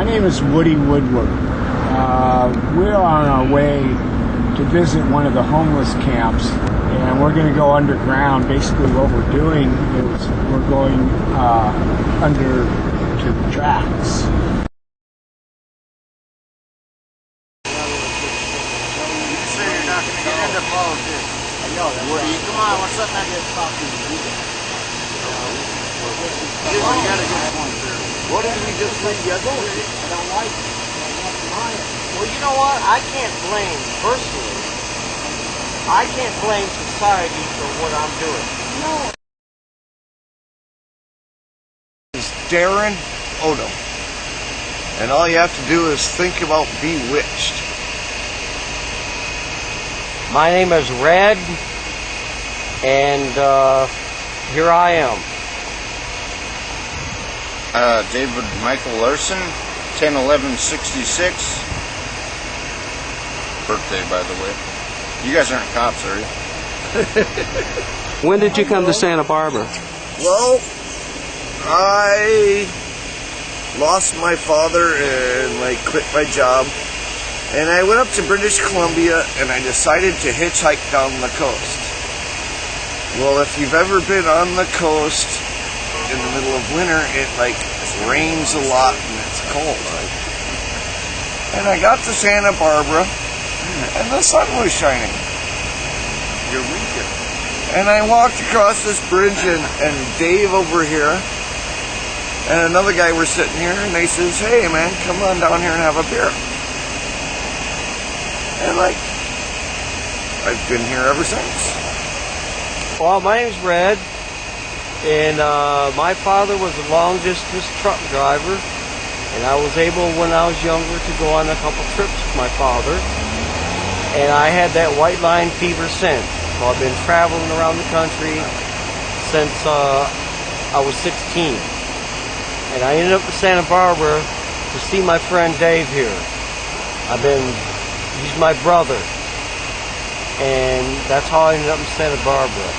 My name is Woody Woodward. We're on our way to visit one of the homeless camps, and we're going to go underground. Basically what we're doing is we're going under to the tracks. Woody, come on, what's up, man? What did we just read yesterday? I don't like it. Well, you know what? I can't blame, personally, I can't blame society for what I'm doing. No. This is Darren Odom. And all you have to do is think about Bewitched. My name is Red, and here I am. David Michael Larson, 10/11/66. Birthday, by the way. You guys aren't cops, are you? When did you come to Santa Barbara? Well, I lost my father and quit my job. And I went up to British Columbia and I decided to hitchhike down the coast. Well, if you've ever been on the coast in the middle of winter, it rains a lot and it's cold. And I got to Santa Barbara and the sun was shining. You're weekend. And I walked across this bridge and Dave over here and another guy were sitting here and they says, "Hey man, come on down here and have a beer." And I've been here ever since. Well, my name's Red, and my father was a long-distance truck driver, and I was able, when I was younger, to go on a couple trips with my father, and I had that white line fever since. So I've been traveling around the country since I was 16, and I ended up in Santa Barbara to see my friend Dave here. He's my brother, and that's how I ended up in Santa Barbara.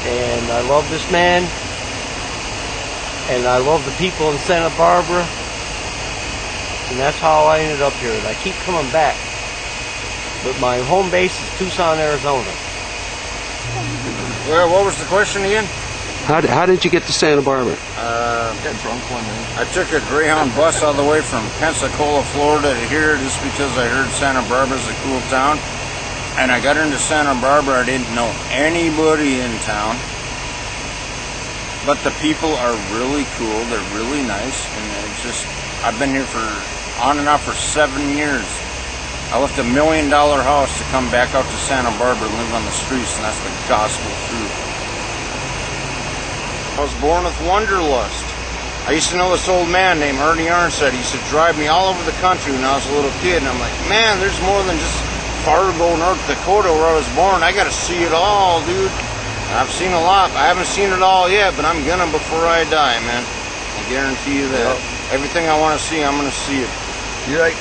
And I love this man, and I love the people in Santa Barbara, and that's how I ended up here. And I keep coming back, but my home base is Tucson, Arizona. Well, what was the question again? How did you get to Santa Barbara? Got drunk one night. I took a Greyhound bus all the way from Pensacola, Florida to here just because I heard Santa Barbara's a cool town. And I got into Santa Barbara, I didn't know anybody in town. But the people are really cool, they're really nice, and it's just, I've been here for on and off for 7 years. I left $1 million house to come back out to Santa Barbara and live on the streets, and that's the gospel truth. I was born with wanderlust. I used to know this old man named Ernie Arnstead. He used to drive me all over the country when I was a little kid, and I'm like, man, there's more than just Fargo, North Dakota, where I was born. I gotta see it all, dude. I've seen a lot. I haven't seen it all yet, but I'm gonna before I die, man. I guarantee you that. Yep. Everything I want to see, I'm gonna see it. You're right.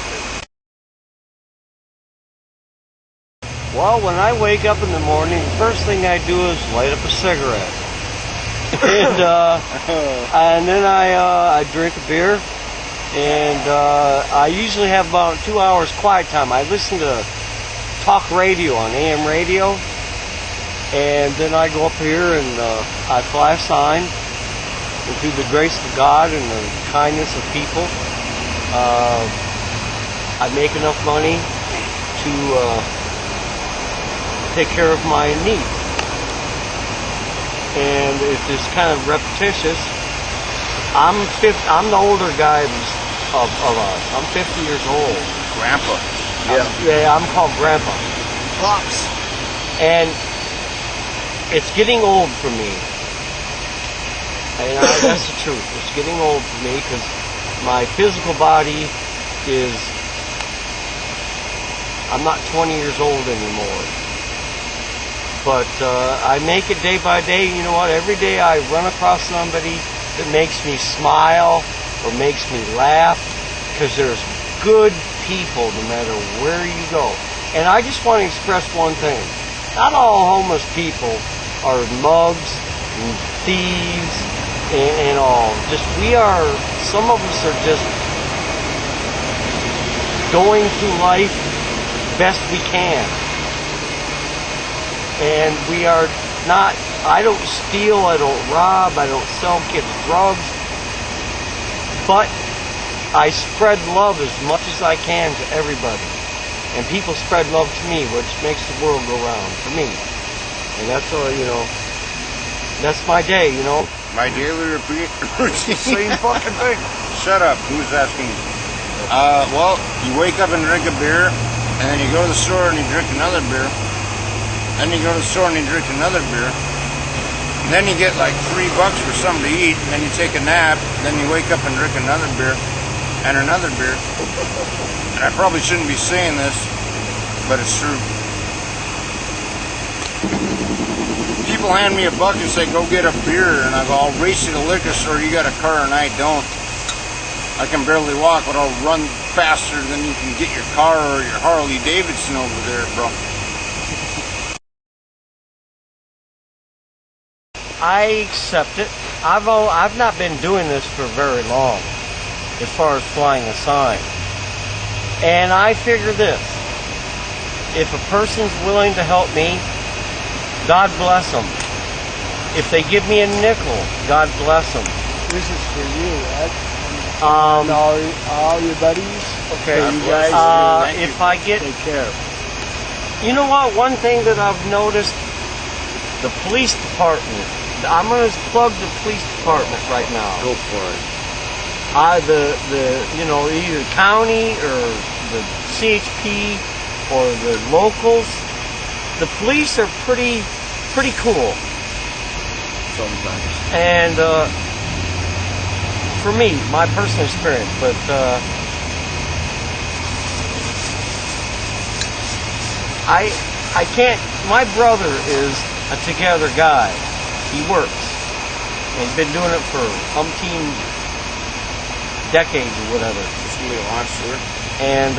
Well, when I wake up in the morning, the first thing I do is light up a cigarette. And then I drink a beer, and I usually have about 2 hours quiet time. I listen to talk radio on AM radio, and then I go up here and I fly a sign, and through the grace of God and the kindness of people, I make enough money to take care of my needs. And it's just kind of repetitious. I'm the older guy of us. I'm 50 years old. Grandpa. Yeah, I'm called Grandpa. Pops. And it's getting old for me. And that's the truth. It's getting old for me because my physical body is... I'm not 20 years old anymore. But I make it day by day. You know what? Every day I run across somebody that makes me smile or makes me laugh, because there's good people no matter where you go. And I just want to express one thing. Not all homeless people are mugs and thieves and all. Just some of us are just going through life best we can. And we are not, I don't steal, I don't rob, I don't sell kids drugs, but I spread love as much as I can to everybody. And people spread love to me, which makes the world go round for me. And that's all, you know, that's my day, you know. My daily routine, same fucking thing. Shut up, who's asking you? Well, you wake up and drink a beer, and then you go to the store and you drink another beer. Then you go to the store and you drink another beer. And then you get like $3 for something to eat, and then you take a nap, and then you wake up and drink another beer, and another beer. And I probably shouldn't be saying this, but it's true. People hand me $1 and say, go get a beer, and I go, I'll race you to the liquor store, you got a car and I don't. I can barely walk, but I'll run faster than you can get your car or your Harley Davidson over there, bro. I accept it. I've not been doing this for very long, as far as flying a sign. And I figure this: if a person's willing to help me, God bless them. If they give me a nickel, God bless them. This is for you, Ed. Um, And all your buddies. Okay. So you guys if I get, take care. you know what? One thing that I've noticed, the police department. I'm going to plug the police department right now. Go for it. You know, either county or the CHP or the locals. The police are pretty cool. Sometimes. And for me, my personal experience, but I can't. My brother is a together guy. He works. And he's been doing it for umpteen decades or whatever. It's gonna be a launch tour. And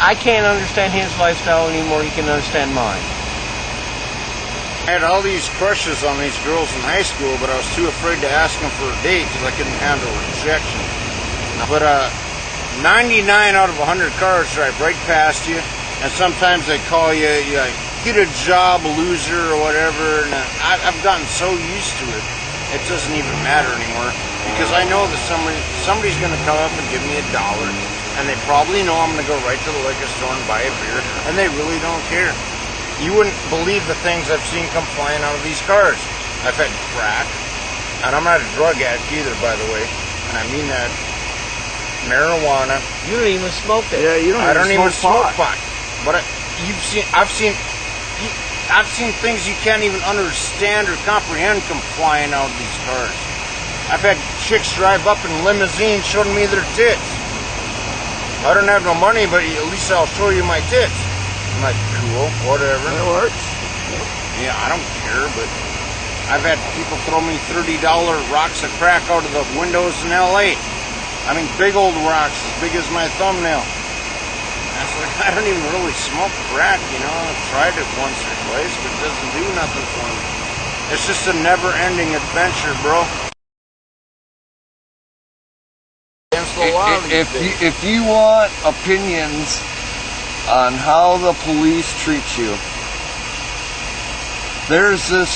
I can't understand his lifestyle anymore. He can understand mine. I had all these crushes on these girls in high school, but I was too afraid to ask them for a date because I couldn't handle rejection. But 99 out of 100 cars drive right past you, and sometimes they call you, like, get a job, loser, or whatever. And I've gotten so used to it, it doesn't even matter anymore because I know that somebody's going to come up and give me $1, and they probably know I'm going to go right to the liquor store and buy a beer, and they really don't care. You wouldn't believe the things I've seen come flying out of these cars. I've had crack, and I'm not a drug addict either, by the way, and I mean that. Marijuana. You don't even smoke it. Yeah, you don't. I don't even smoke pot. pot. But I've seen things you can't even understand or comprehend come flying out of these cars. I've had chicks drive up in limousines showing me their tits. I don't have no money, but at least I'll show you my tits. I'm like, cool, whatever. It works. Yeah, I don't care, but I've had people throw me $30 rocks of crack out of the windows in L.A. I mean, big old rocks, as big as my thumbnail. I was like, I don't even really smoke crack, you know. I've tried it once or twice, but it doesn't do nothing for me. It's just a never-ending adventure, bro. Against the law these days. If you want opinions on how the police treat you, there's this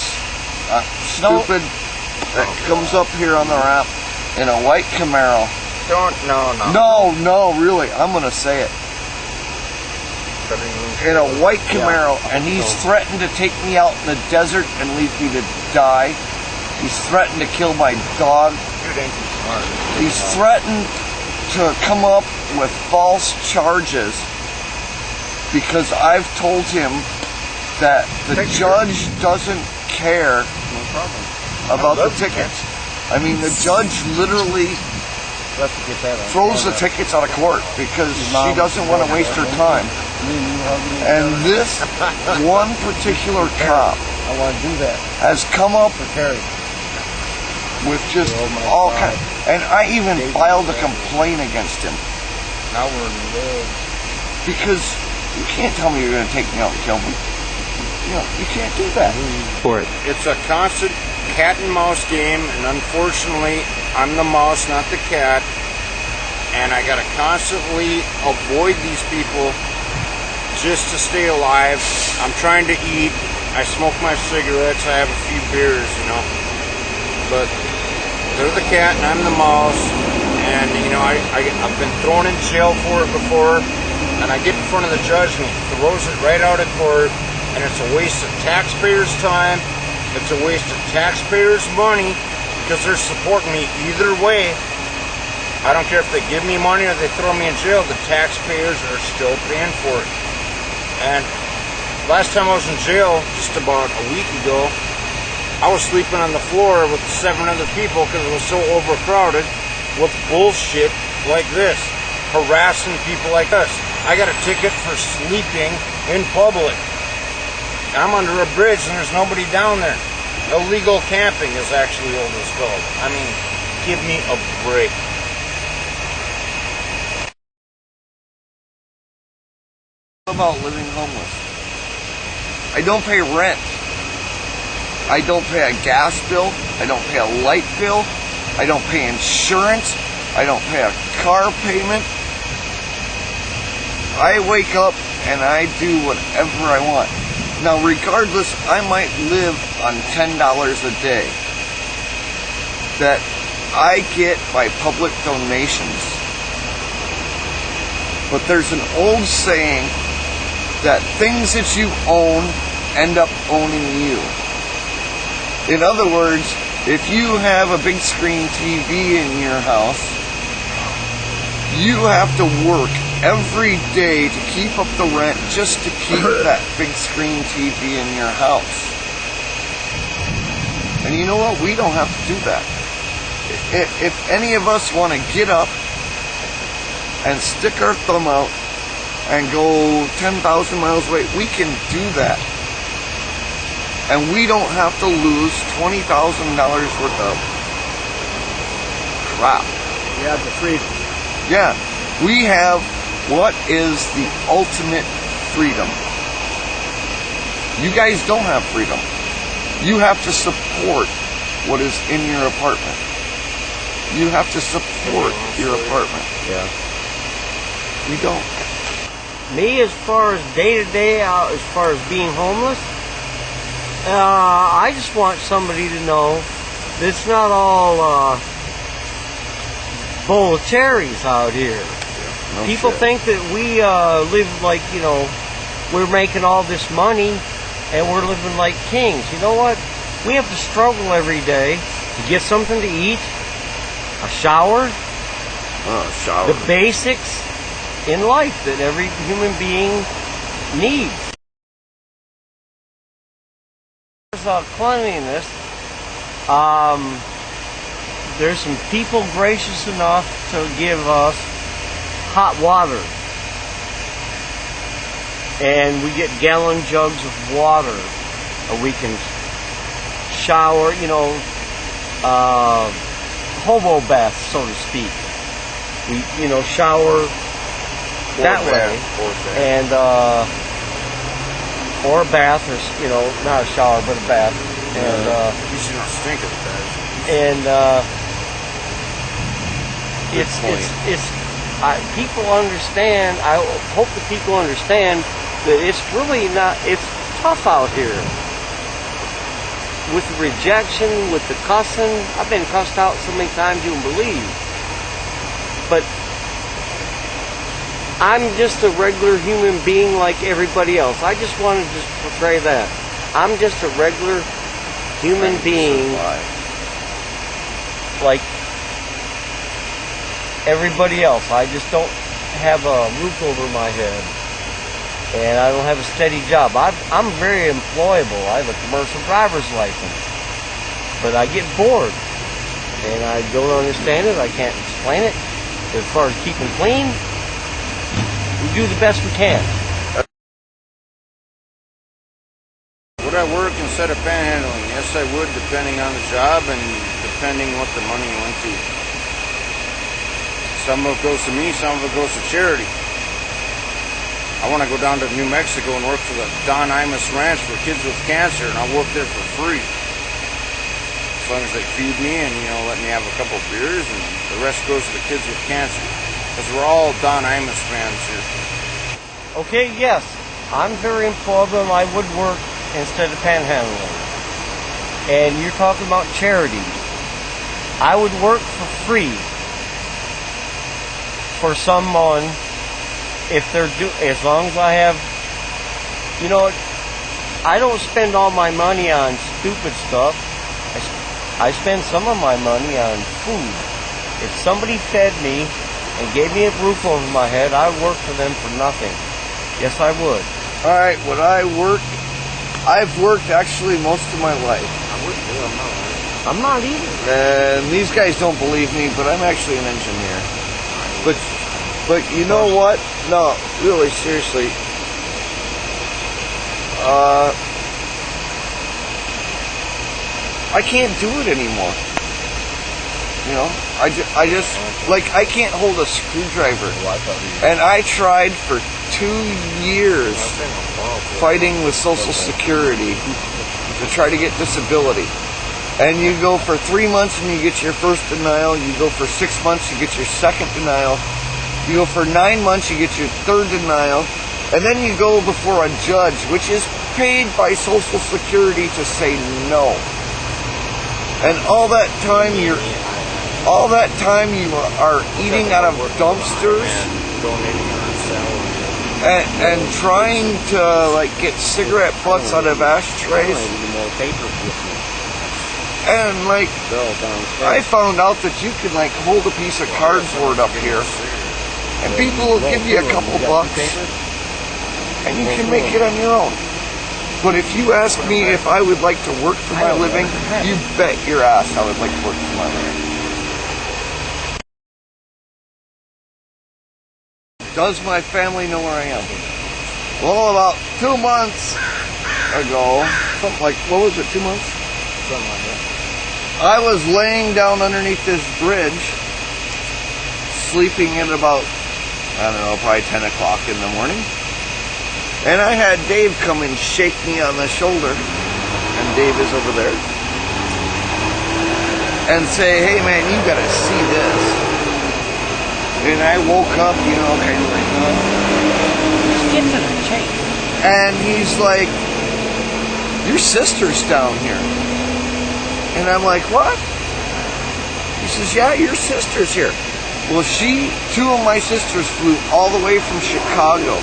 stupid that comes up here on the ramp in a white Camaro. No, really, I'm gonna say it. In a white Camaro, and he's threatened to take me out in the desert and leave me to die. He's threatened to kill my dog. He's threatened to come up with false charges because I've told him that the judge doesn't care about the tickets. I mean, the judge literally throws the tickets out of court because she doesn't want to waste her time. And this one particular cop has come up with just all kinds. And I even filed a complaint against him. Because you can't tell me you're going to take me out and kill me. You know, you can't do that. For it. It's a constant cat and mouse game, and unfortunately, I'm the mouse, not the cat. and I gotta constantly avoid these people just to stay alive. I'm trying to eat. I smoke my cigarettes. I have a few beers, you know. But they're the cat and I'm the mouse. And, you know, I've been thrown in jail for it before. And I get in front of the judge and he throws it right out of court. And it's a waste of taxpayers' time. It's a waste of taxpayers' money because they're supporting me either way. I don't care if they give me money or they throw me in jail. The taxpayers are still paying for it. And last time I was in jail, just about a week ago, I was sleeping on the floor with 7 other people because it was so overcrowded with bullshit like this, harassing people like us. I got a ticket for sleeping in public. I'm under a bridge and there's nobody down there. Illegal camping is actually what it's called. I mean, give me a break. About living homeless. I don't pay rent. I don't pay a gas bill. I don't pay a light bill. I don't pay insurance. I don't pay a car payment. I wake up and I do whatever I want. Now, regardless, I might live on $10 a day that I get by public donations. But there's an old saying that things that you own end up owning you. In other words, if you have a big screen TV in your house, you have to work every day to keep up the rent just to keep that big screen TV in your house. And you know what? We don't have to do that. If any of us want to get up and stick our thumb out and go 10,000 miles away, we can do that. And we don't have to lose $20,000 worth of crap. Yeah, the freedom. Yeah, we have what is the ultimate freedom. You guys don't have freedom. You have to support what is in your apartment. You have to support your apartment. Yeah. We don't. Me, as far as day to day, as far as being homeless, I just want somebody to know that it's not all bowl of cherries out here. No People shit. think that we live like, you know, we're making all this money and we're living like kings. You know what? We have to struggle every day to get something to eat, a shower, Shower. the basics in life that every human being needs. There's cleanliness. There's some people gracious enough to give us hot water. And we get gallon jugs of water. We can shower, you know, hobo bath, so to speak. We, you know, shower that way. And, or a bath, or, you know, not a shower, but a bath. And, At least you don't stink as bad. and people understand. I hope that people understand that it's really not. It's tough out here with the rejection, with the cussing. I've been cussed out so many times you won't believe. But I'm just a regular human being like everybody else. I just wanted to portray that. I'm just a regular human being like everybody else. I just don't have a roof over my head. And I don't have a steady job. I'm very employable. I have a commercial driver's license. But I get bored. And I don't understand it. I can't explain it. As far as keeping clean, we do the best we can. Would I work instead of panhandling? Yes, I would, depending on the job and depending what the money went to. Some of it goes to me, some of it goes to charity. I want to go down to New Mexico and work for the Don Imus Ranch for kids with cancer, and I'll work there for free. As long as they feed me and, you know, let me have a couple of beers, and the rest goes to the kids with cancer. Because we're all Don Imus fans here. Okay, yes, I'm very involved in my woodwork instead of panhandling. And you're talking about charity. I would work for free for someone if as long as I have, you know, I don't spend all my money on stupid stuff. I spend some of my money on food. If somebody fed me and gave me a roof over my head, I would work for them for nothing. Yes, I would. All right, I've worked actually most of my life. I'm not either. And these guys don't believe me, but I'm actually an engineer. But you know what? No, really, seriously. I can't do it anymore. You know, I just like I can't hold a screwdriver. And I tried for 2 years fighting with Social Security to try to get disability. And you go for 3 months and you get your first denial. You go for 6 months, you get your second denial. You go for 9 months, you get your third denial. And then you go before a judge, which is paid by Social Security to say no. And all that time you are eating out of dumpsters and trying to like get cigarette butts out of ashtrays. And like, I found out that you can like hold a piece of cardboard up here, and people will give you a couple bucks, and you can make it on your own. But if you ask me if I would like to work for my living, you bet your ass I would like to work for my living. Does my family know where I am? Well, about 2 months ago, something like, what was it, 2 months? Something like that. I was laying down underneath this bridge, sleeping at about, I don't know, probably 10 o'clock in the morning. And I had Dave come and shake me on the shoulder, and Dave is over there, and say, hey man, you gotta see this. And I woke up, you know, kind of like, Get to the chase. and he's like, your sister's down here. And I'm like, what? He says, yeah, your sister's here. Well, two of my sisters flew all the way from Chicago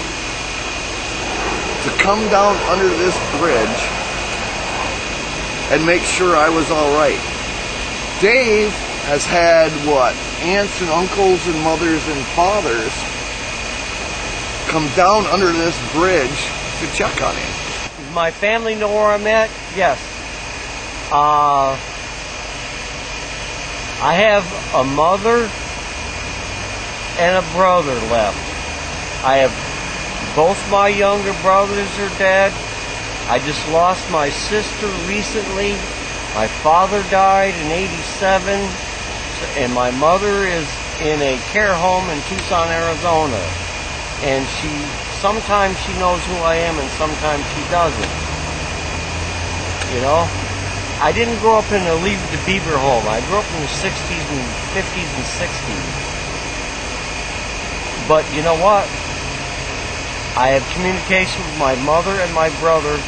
to come down under this bridge and make sure I was all right. Dave has had, what, aunts and uncles and mothers and fathers come down under this bridge to check on him. Does my family know where I'm at? Yes. I have a mother and a brother left. I have both my younger brothers are dead. I just lost my sister recently. My father died in '87, and my mother is in a care home in Tucson, Arizona. And sometimes she knows who I am and sometimes she doesn't. You know? I didn't grow up in a Leave It to Beaver home. I grew up in the 60s and 50s and 60s. But you know what? I have communication with my mother and my brother,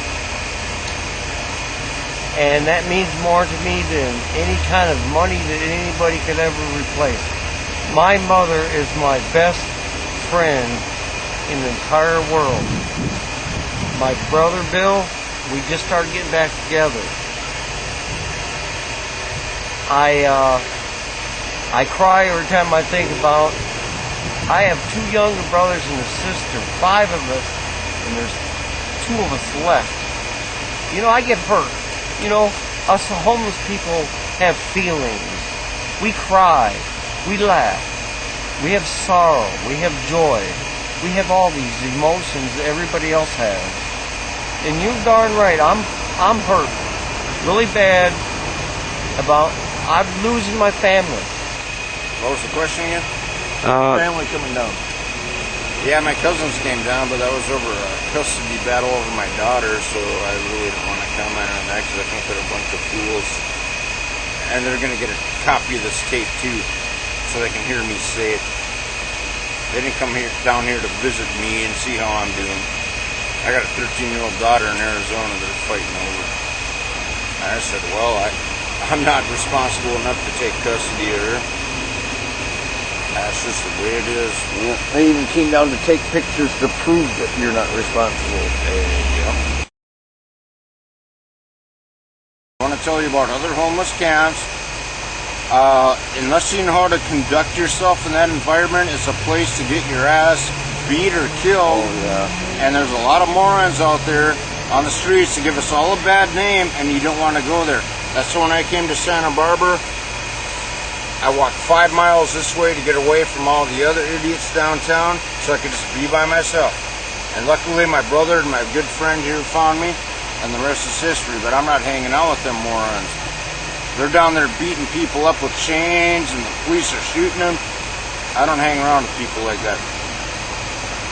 and that means more to me than any kind of money that anybody could ever replace. My mother is my best friend in the entire world. My brother Bill, we just started getting back together. I cry every time I think about, I have 2 younger brothers and a sister, 5 of us, and there's 2 of us left. You know, I get hurt. You know, us homeless people have feelings. We cry. We laugh. We have sorrow. We have joy. We have all these emotions that everybody else has. And you're darn right, I'm hurt really bad about I'm losing my family. What was the question again? Family coming down. Yeah, my cousins came down, but that was over a custody battle over my daughter, so I really don't want to comment on that because I think they're a bunch of fools. And they're going to get a copy of this tape too, so they can hear me say it. They didn't come down here to visit me and see how I'm doing. I got a 13-year-old daughter in Arizona that they're fighting over. And I said, well, I'm not responsible enough to take custody of her. That's just the way it is. Yeah. They even came down to take pictures to prove that you're not responsible. There you go. I want to tell you about other homeless camps. Unless you know how to conduct yourself in that environment, it's a place to get your ass beat or killed. Oh, yeah. And there's a lot of morons out there on the streets to give us all a bad name, and you don't want to go there. That's when I came to Santa Barbara. I walked 5 miles this way to get away from all the other idiots downtown so I could just be by myself. And luckily my brother and my good friend here found me, and the rest is history, but I'm not hanging out with them morons. They're down there beating people up with chains and the police are shooting them. I don't hang around with people like that.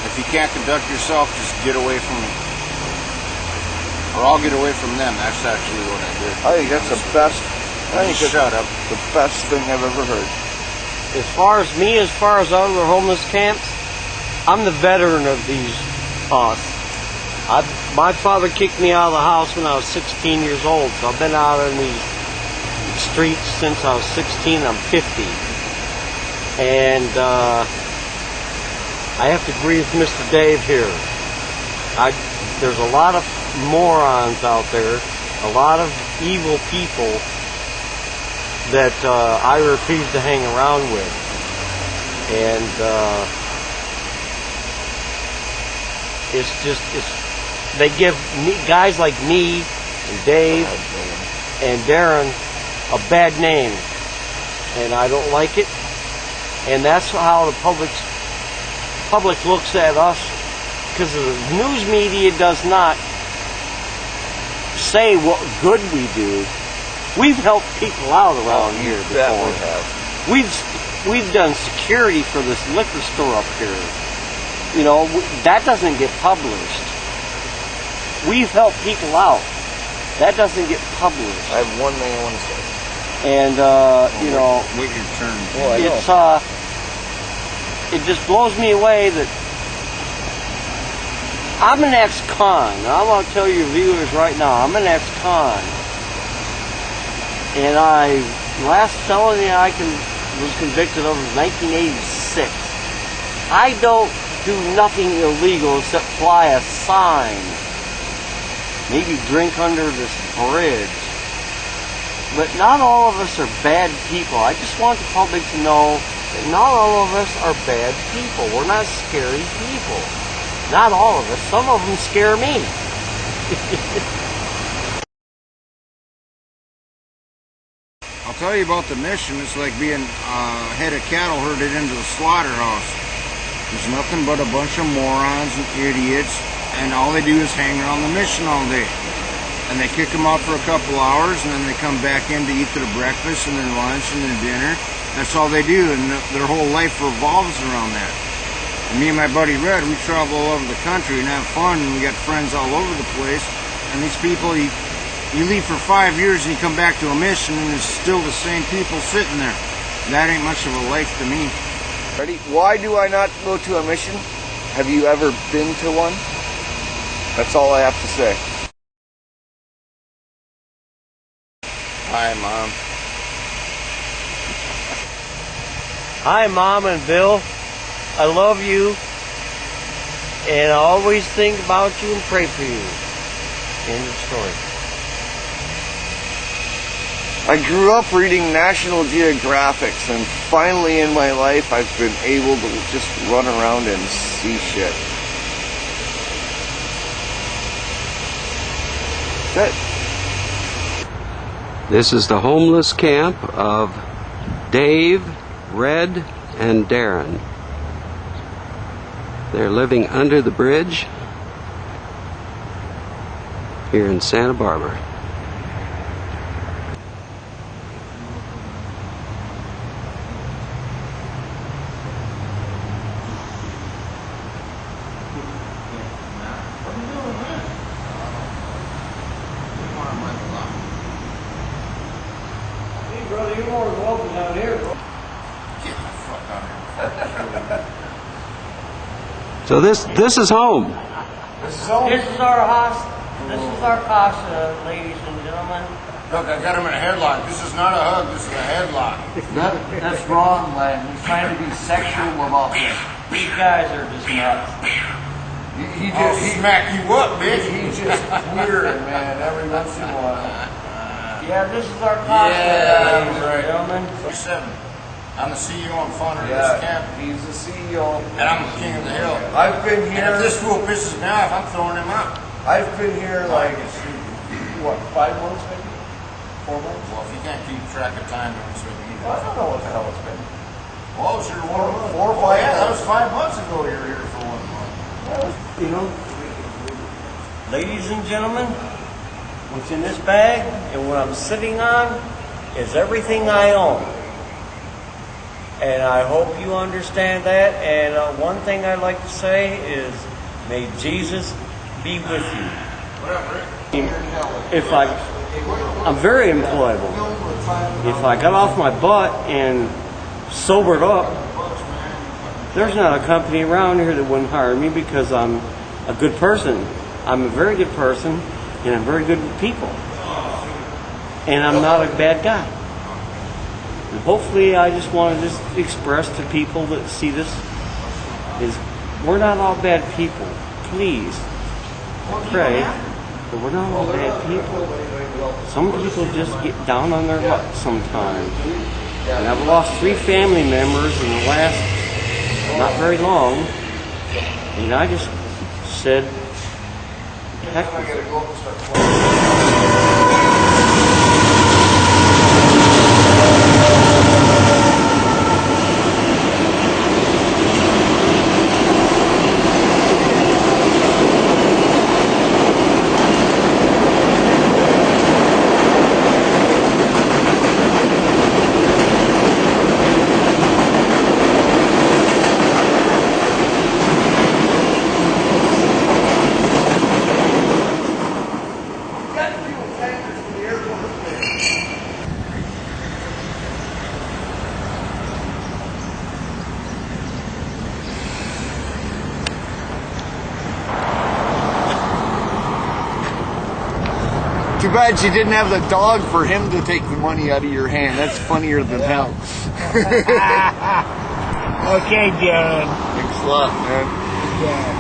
If you can't conduct yourself, just get away from me. Or I'll get away from them. That's actually what I did. I think that's the best. I think that's Shut up. the best thing I've ever heard. As far as other homeless camps, I'm the veteran of these. My father kicked me out of the house when I was 16 years old, so I've been out on these streets since I was 16. I'm 50. And I have to agree with Mr. Dave here. There's a lot of morons out there, a lot of evil people that I refuse to hang around with. And they give guys like me and Dave and Darren a bad name, and I don't like it. And that's how the public looks at us, because the news media does not say what good we do. We've helped people out around here before. We've done security for this liquor store up here. You know, that doesn't get published. We've helped people out. That doesn't get published. I have one thing I want to say. And you know, Wait your turn. Well, I know. It just blows me away that I'm an ex-con. I want to tell your viewers right now, I'm an ex-con. And last felony I was convicted of was 1986. I don't do nothing illegal except fly a sign. Maybe drink under this bridge. But not all of us are bad people. I just want the public to know that not all of us are bad people. We're not scary people. Not all of us. Some of them scare me. I'll tell you about the mission. It's like being a head of cattle herded into a slaughterhouse. There's nothing but a bunch of morons and idiots, and all they do is hang around the mission all day. And they kick them out for a couple hours, and then they come back in to eat their breakfast and their lunch and their dinner. That's all they do, and their whole life revolves around that. And me and my buddy Red, we travel all over the country and have fun, and we got friends all over the place. And these people, you leave for 5 years and you come back to a mission, and it's still the same people sitting there. That ain't much of a life to me. Ready? Why do I not go to a mission? Have you ever been to one? That's all I have to say. Hi, Mom. Hi, Mom and Bill. I love you. And I always think about you and pray for you. End of story. I grew up reading National Geographics, and finally in my life I've been able to just run around and see shit. That's it. This is the homeless camp of Dave, Red, and Darren. They're living under the bridge here in Santa Barbara. Brother, you're more than welcome down here, bro. Get the fuck out of here. So this is home. This is our house. This is our casa, ladies and gentlemen. Look, I got him in a headlock. This is not a hug, this is a headlock. That's wrong, Len. He's trying to be sexual about this. These guys are just nuts. I'll smack you up, bitch. He's just weird, man, every once in a while. Yeah, this is our casa, ladies and gentlemen. 7. I'm the CEO and founder of this camp, He's the CEO. and I'm the king of the hill. I've been And here. if this fool pisses me off, I'm throwing him out. I've been here like, what, 5 months maybe? 4 months? Well, if you can't keep track of time, then it's with me. I don't know what the hell it's been. Well, sure, 4 or 5 yeah, that months. was 5 months ago you were here for 1 month. You know, ladies and gentlemen, what's in this bag and what I'm sitting on is everything I own. And I hope you understand that. And one thing I'd like to say is, may Jesus be with you. I'm very employable. If I got off my butt and sobered up, there's not a company around here that wouldn't hire me because I'm a good person. I'm a very good person, and I'm very good with people. And I'm not a bad guy. And hopefully I just want to just express to people that see this is we're not all bad people. Please pray that we're not all bad people. Some people just get down on their luck sometimes. And I've lost 3 family members in the last not very long. And I just said, heck with it. Too bad you didn't have the dog for him to take the money out of your hand. That's funnier than hell. Okay, John. Thanks a lot, man. Yeah.